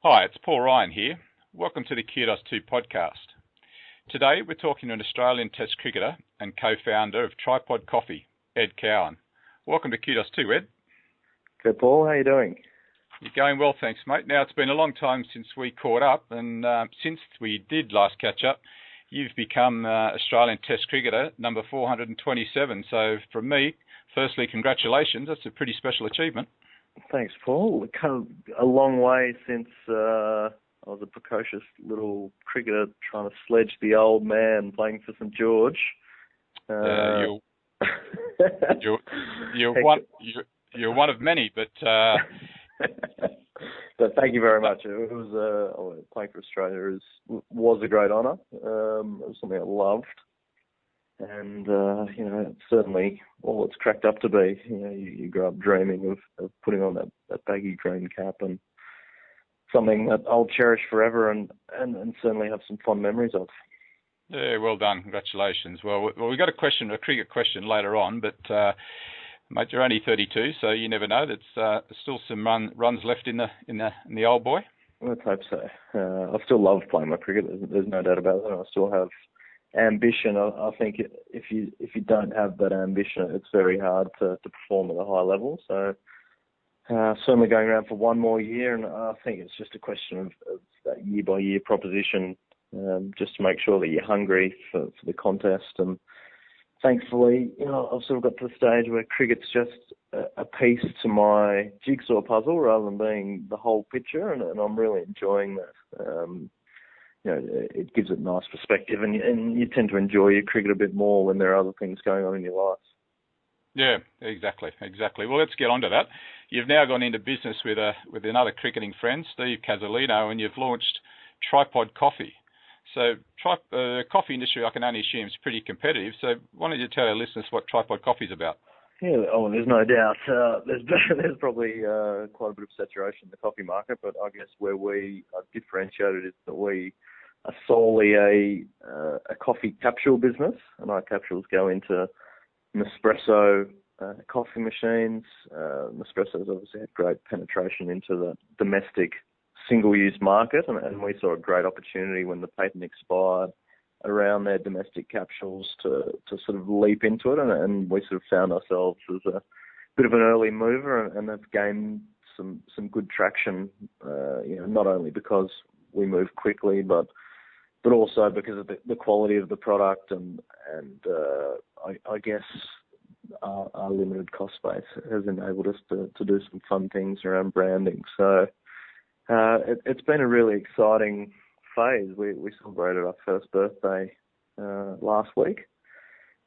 Hi, it's Paul Ryan here. Welcome to the Kudosto podcast. Today we're talking to an Australian Test cricketer and co-founder of Tripod Coffee, Ed Cowan. Welcome to Kudosto, Ed. Good, Paul. How are you doing? You're going well, thanks, mate. Now, it's been a long time since we caught up, and since we did last catch up, you've become Australian Test cricketer number 427. So from me, firstly, congratulations. That's a pretty special achievement. Thanks, Paul. We've come a long way since I was a precocious little cricketer trying to sledge the old man playing for St George. You're one of many, but but thank you very much. It was playing for Australia was a great honour. It was something I loved, and it's certainly all it's cracked up to be. You grow up dreaming of putting on that baggy green cap, and something that I'll cherish forever, and certainly have some fond memories of. Yeah, well done. Congratulations. Well, we've got a cricket question later on, but mate, you're only 32, so you never know. There's still some runs left in the old boy. Let's hope so. I still love playing my cricket. There's no doubt about it. I still have ambition. I think if you don't have that ambition, it's very hard to perform at a high level. So certainly going around for one more year, and I think it's just a question of that year-by-year proposition, just to make sure that you're hungry for the contest. And thankfully, I've sort of got to the stage where cricket's just a piece to my jigsaw puzzle rather than being the whole picture, and I'm really enjoying that. It gives it nice perspective, and you tend to enjoy your cricket a bit more when there are other things going on in your life. Yeah, exactly. Well, let's get on to that. You've now gone into business with another cricketing friend, Steve Casalino, and you've launched Tripod Coffee. So coffee industry, I can only assume, is pretty competitive. So why don't you tell our listeners what Tripod Coffee is about? Yeah, there's no doubt. There's probably quite a bit of saturation in the coffee market, but I guess where we are differentiated is that we are solely a coffee capsule business, and our capsules go into Nespresso coffee machines. Nespresso's obviously had great penetration into the domestic single-use market, and we saw a great opportunity when the patent expired around their domestic capsules to sort of leap into it, and we sort of found ourselves as a bit of an early mover, and have gained some good traction, not only because we move quickly, but also because of the quality of the product, and I guess our limited cost base has enabled us to do some fun things around branding. So it's been a really exciting phase. We celebrated our first birthday last week,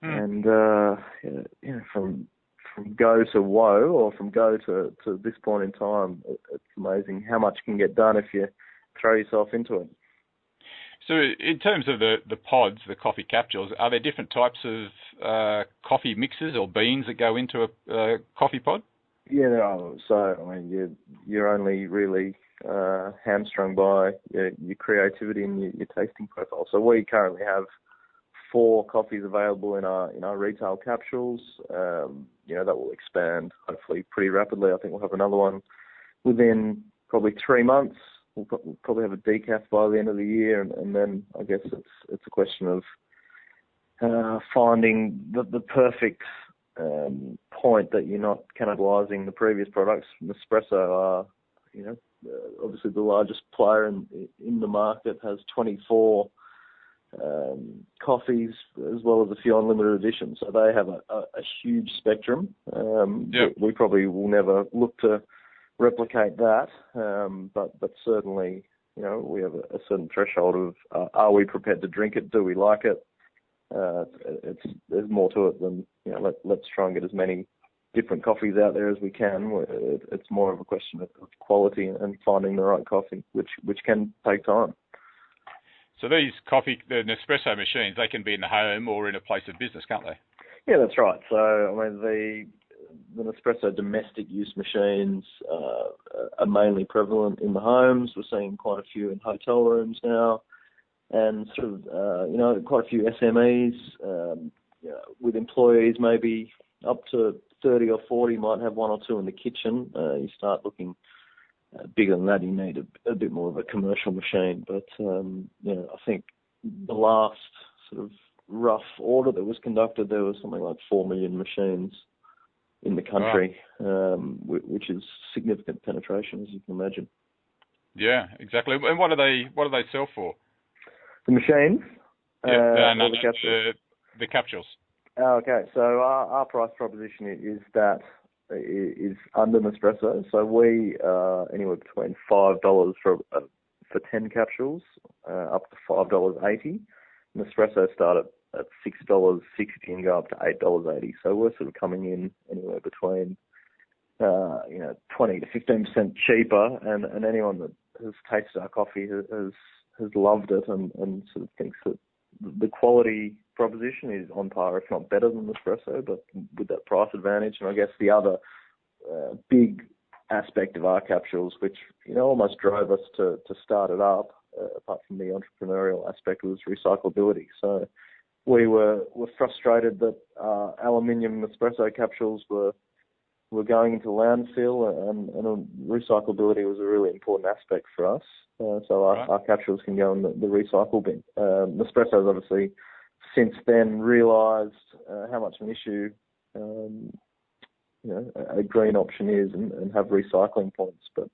and from go to woe, or from go to this point in time, it's amazing how much can get done if you throw yourself into it. So in terms of the pods, the coffee capsules, are there different types of coffee mixes or beans that go into a coffee pod? Yeah, there are. So, I mean, you're only really hamstrung by your creativity and your tasting profile. So we currently have 4 coffees available in our retail capsules. That will expand hopefully pretty rapidly. I think we'll have another one within probably 3 months. We'll probably have a decaf by the end of the year, and then I guess it's a question of finding the perfect point that you're not cannibalising the previous products. Nespresso are, obviously the largest player in the market, has 24 coffees as well as a few unlimited editions. So they have a huge spectrum. We probably will never look to replicate that, but certainly, we have a certain threshold of are we prepared to drink it? Do we like it? There's more to it than let's try and get as many different coffees out there as we can. It's more of a question of quality and finding the right coffee, which can take time. So these the Nespresso machines, they can be in the home or in a place of business, can't they? Yeah, that's right. So I mean, the Nespresso domestic use machines are mainly prevalent in the homes. We're seeing quite a few in hotel rooms now, and sort of quite a few SMEs with employees, maybe up to 30 or 40 might have 1 or 2 in the kitchen. You start looking bigger than that, you need a bit more of a commercial machine. But I think the last sort of rough order that was conducted, there was something like 4 million machines in the country, which is significant penetration, as you can imagine. Yeah, exactly. And what do they sell for? The machines? No, the capsules? The capsules. Okay, so our price proposition is under Nespresso. So we anywhere between $5 for 10 capsules, up to $5.80. Nespresso start at $6.60 and go up to $8.80. So we're sort of coming in anywhere between 20 to 15% cheaper, and anyone that has tasted our coffee has loved it and sort of thinks that the quality proposition is on par, if not better than Nespresso, but with that price advantage. And I guess the other big aspect of our capsules, which almost drove us to start it up, apart from the entrepreneurial aspect, was recyclability. So we were frustrated that aluminium Nespresso capsules were going into landfill, and recyclability was a really important aspect for us. So our capsules can go in the recycle bin. Nespresso's obviously since then realised how much an issue a green option is, and have recycling points. But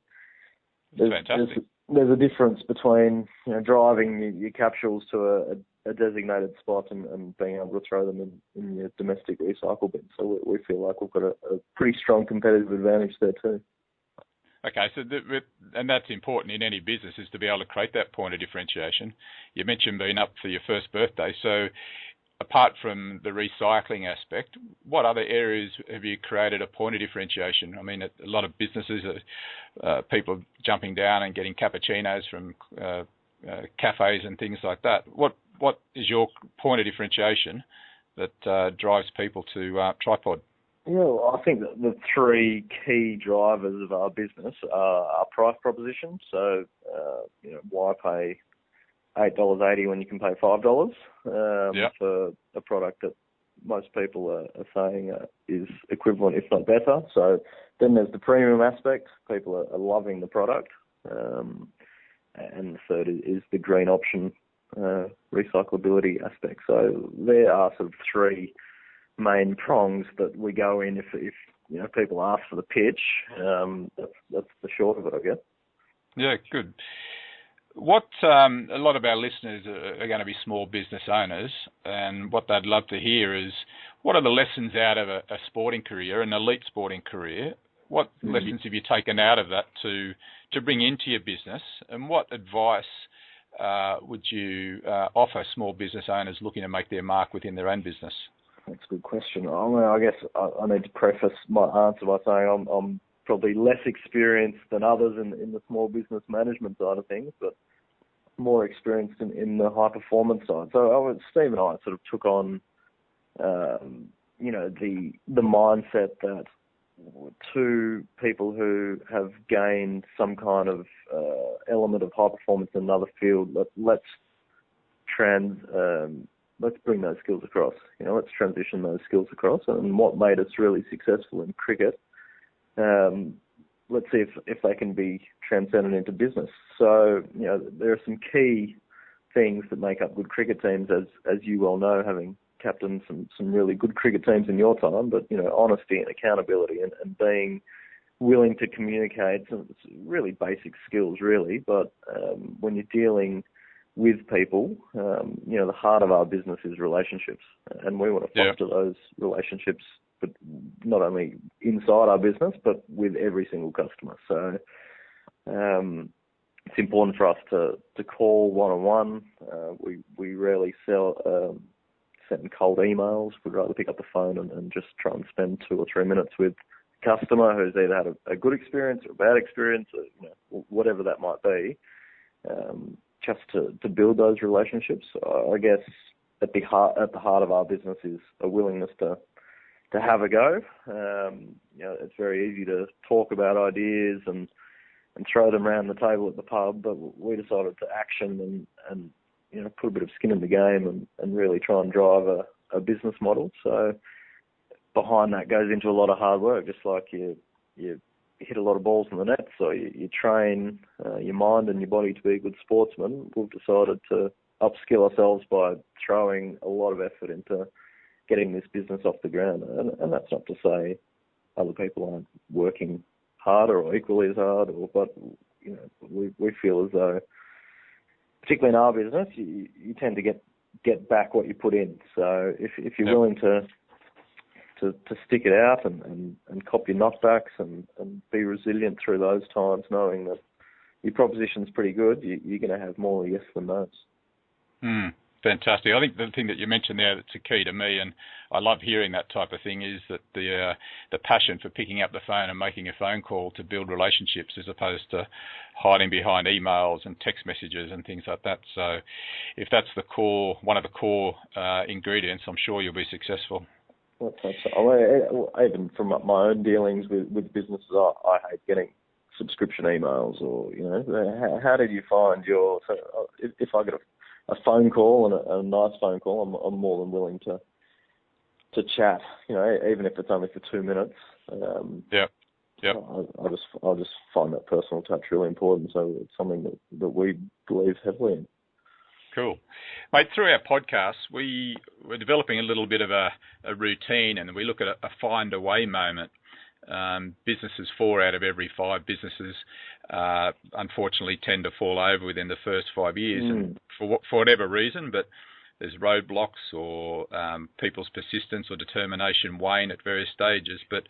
there's a difference between driving your capsules to a designated spot and being able to throw them in your domestic recycle bin. So we feel like we've got a pretty strong competitive advantage there too. Okay, so and that's important in any business, is to be able to create that point of differentiation. You mentioned being up for your first birthday, so apart from the recycling aspect, what other areas have you created a point of differentiation? I mean, a lot of businesses, people jumping down and getting cappuccinos from cafes and things like that. What is your point of differentiation that drives people to Tripod? Yeah, well, I think that the three key drivers of our business are our price proposition. So, why pay $8.80 when you can pay $5 for a product that most people are saying is equivalent, if not better. So then there's the premium aspect. People are loving the product. And the third is the green option, recyclability aspect. So there are sort of three main prongs that we go in if people ask for the pitch. That's the short of it, I guess. Yeah, good. What a lot of our listeners are going to be small business owners, and what they'd love to hear is, what are the lessons out of a sporting career, an elite sporting career? What lessons have you taken out of that to bring into your business, and what advice would you offer small business owners looking to make their mark within their own business? That's a good question. I guess I need to preface my answer by saying I'm probably less experienced than others in the small business management side of things, but more experienced in the high performance side. So Steve and I sort of took on, the mindset that two people who have gained some kind of element of high performance in another field, let's bring those skills across. Let's transition those skills across. And what made us really successful in cricket, let's see if they can be transcended into business. So, there are some key things that make up good cricket teams, as you well know, having captained some really good cricket teams in your time. But, honesty and accountability and being willing to communicate, some really basic skills, really. But when you're dealing with people, the heart of our business is relationships, and we want to foster those relationships, but not only inside our business, but with every single customer. So it's important for us to call one-on-one. We rarely send cold emails. We'd rather pick up the phone and just try and spend 2 or 3 minutes with a customer who's either had a good experience or a bad experience, or whatever that might be. Just to build those relationships. I guess at the heart of our business is a willingness to have a go. It's very easy to talk about ideas and throw them around the table at the pub, but we decided to action and put a bit of skin in the game and really try and drive a business model. So behind that goes into a lot of hard work, just like your hit a lot of balls in the net, so you train your mind and your body to be a good sportsman. We've decided to upskill ourselves by throwing a lot of effort into getting this business off the ground. And that's not to say other people aren't working harder or equally as hard, but we feel as though, particularly in our business, you tend to get back what you put in. So if you're willing to stick it out and cop your knockbacks and be resilient through those times, knowing that your proposition's pretty good, you're going to have more yes than no's. Fantastic. I think the thing that you mentioned there that's a key to me, and I love hearing that type of thing, is that the passion for picking up the phone and making a phone call to build relationships as opposed to hiding behind emails and text messages and things like that. So if that's one of the core ingredients, I'm sure you'll be successful. Even from my own dealings with businesses, I hate getting subscription emails or, how did you find if I get a phone call and a nice phone call, I'm more than willing to chat, even if it's only for 2 minutes. Yeah. I just find that personal touch really important. So it's something that we believe heavily in. Cool. Mate, through our podcast, we're developing a little bit of a routine, and we look at a Findaway moment. Businesses, 4 out of every 5 businesses, unfortunately tend to fall over within the first 5 years, and for whatever reason, but there's roadblocks or people's persistence or determination wane at various stages. But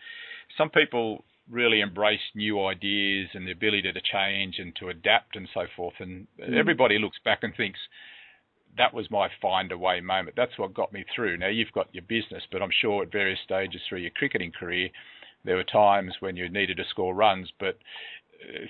some people really embrace new ideas and the ability to change and to adapt and so forth, and everybody looks back and thinks, that was my Findaway moment. That's what got me through. Now, you've got your business, but I'm sure at various stages through your cricketing career, there were times when you needed to score runs, but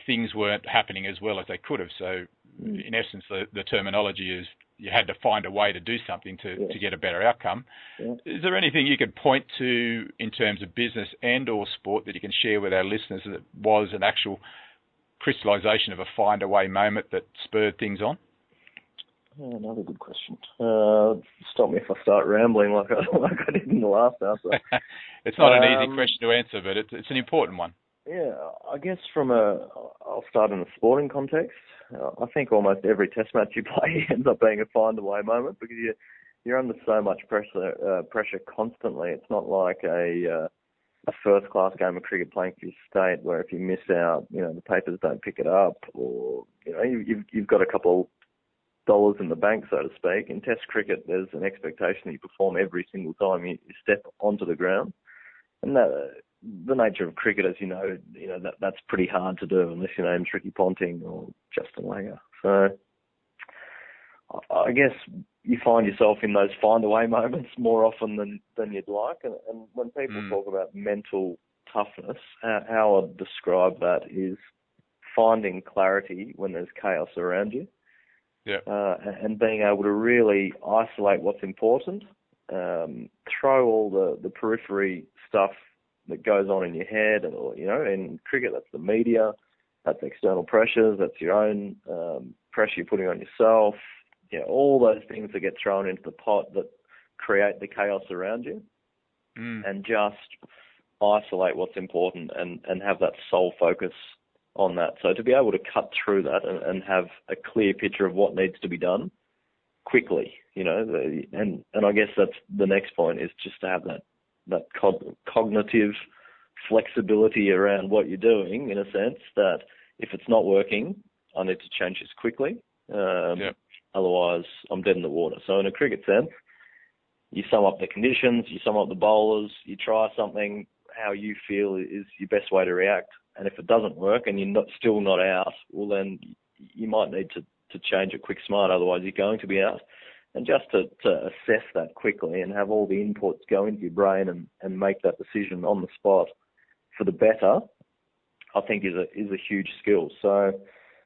things weren't happening as well as they could have. So, in essence, the terminology is you had to find a way to do something to get a better outcome. Yeah. Is there anything you could point to in terms of business and or sport that you can share with our listeners that was an actual crystallisation of a Findaway moment that spurred things on? Another good question. Stop me if I start rambling like I did in the last answer. It's not an easy question to answer, but it's an important one. Yeah, I guess I'll start in a sporting context. I think almost every test match you play ends up being a Findaway moment because you're under so much pressure constantly. It's not like a first-class game of cricket playing for your state where if you miss out, the papers don't pick it up, or you've got a couple dollars in the bank, so to speak. In Test cricket, there's an expectation that you perform every single time you step onto the ground, and the nature of cricket, as that's pretty hard to do unless your name's Ricky Ponting or Justin Langer. So I guess you find yourself in those Findaway moments more often than you'd like, and when people talk about mental toughness, how I'd describe that is finding clarity when there's chaos around you. Yeah. And being able to really isolate what's important, throw all the periphery stuff that goes on in your head, or in cricket, that's the media, that's external pressures, that's your own pressure you're putting on yourself, all those things that get thrown into the pot that create the chaos around you, and just isolate what's important and have that sole focus on that. So to be able to cut through that and have a clear picture of what needs to be done quickly, and I guess that's the next point, is just to have that cognitive flexibility around what you're doing, in a sense that if it's not working, I need to change this quickly. Otherwise, I'm dead in the water. So in a cricket sense, you sum up the conditions, you sum up the bowlers, you try something, how you feel is your best way to react. And if it doesn't work and you're still not out, well, then you might need to change it quick smart, otherwise you're going to be out. And just to assess that quickly and have all the inputs go into your brain and make that decision on the spot for the better, I think is a huge skill. So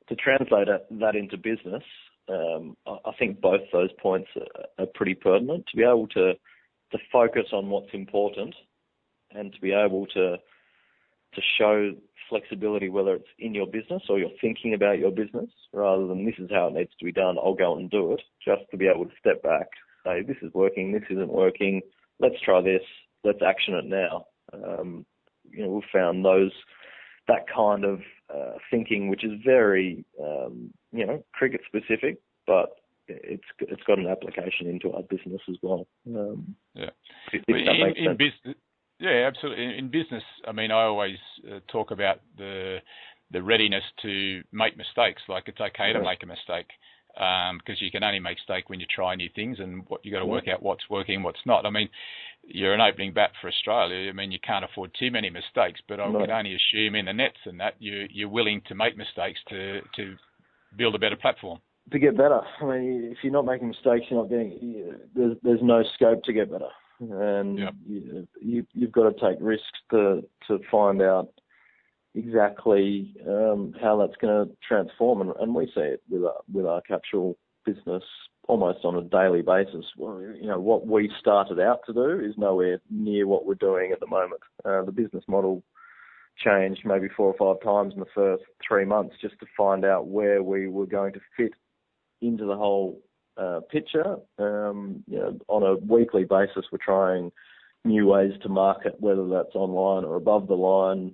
to translate that into business, I think both those points are pretty pertinent. To be able to focus on what's important and to be able to show flexibility, whether it's in your business or you're thinking about your business, rather than this is how it needs to be done, I'll go and do it, just to be able to step back, say, this is working, this isn't working, let's try this, let's action it now. We've found those that kind of thinking, which is very, cricket specific, but it's got an application into our business as well. Yeah. If that makes sense. Business, yeah, absolutely. In business, I mean, I always talk about the readiness to make mistakes. Like, it's okay to make a mistake, because you can only make mistake when you try new things, and what you got to work out what's working, what's not. I mean, you're an opening bat for Australia. I mean, you can't afford too many mistakes, but I can only assume in the nets and that you're willing to make mistakes to build a better platform. To get better. I mean, if you're not making mistakes, you're not getting. There's no scope to get better, and you've got to take risks to find out exactly how that's going to transform, and we see it with our capsule business almost on a daily basis. Well, what we started out to do is nowhere near what we're doing at the moment. The business model changed maybe 4 or 5 times in the first 3 months just to find out where we were going to fit into the whole picture. On a weekly basis, we're trying new ways to market, whether that's online or above the line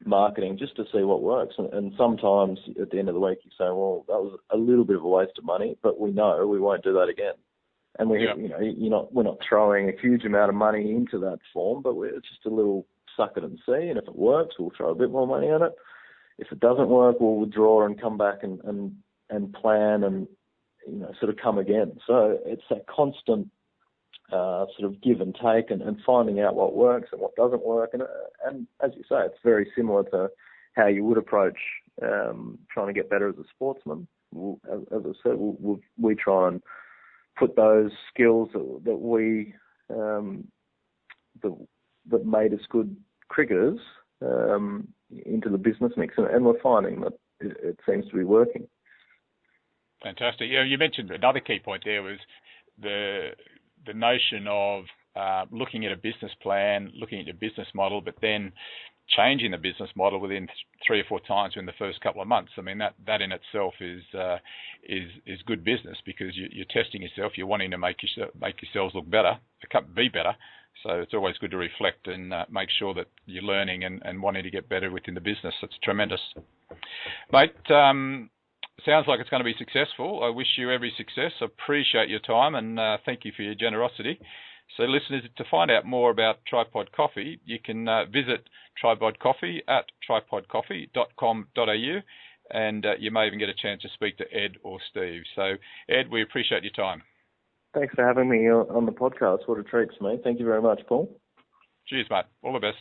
marketing, just to see what works. And sometimes at the end of the week, you say, well, that was a little bit of a waste of money, but we know we won't do that again. And we're not throwing a huge amount of money into that form, but it's just a little suck it and see. And if it works, we'll throw a bit more money at it. If it doesn't work, we'll withdraw and come back and plan and sort of come again. So it's that constant sort of give and take and finding out what works and what doesn't work. And as you say, it's very similar to how you would approach trying to get better as a sportsman. As I said, we try and put those skills that we that made us good cricketers into the business mix, and we're finding that it seems to be working. Fantastic. Yeah, you mentioned another key point there was the notion of looking at a business plan, looking at your business model, but then changing the business model within 3 or 4 times in the first couple of months. I mean, that in itself is good business, because you're testing yourself. You're wanting to make yourselves look better, be better. So it's always good to reflect and make sure that you're learning and wanting to get better within the business. That's tremendous, mate. Sounds like it's going to be successful. I wish you every success. I appreciate your time, and thank you for your generosity. So listeners, to find out more about Tripod Coffee, you can visit Tripod Coffee at tripodcoffee.com.au, and you may even get a chance to speak to Ed or Steve. So Ed, we appreciate your time. Thanks for having me on the podcast. What a treat for me. Thank you very much, Paul. Cheers, mate. All the best.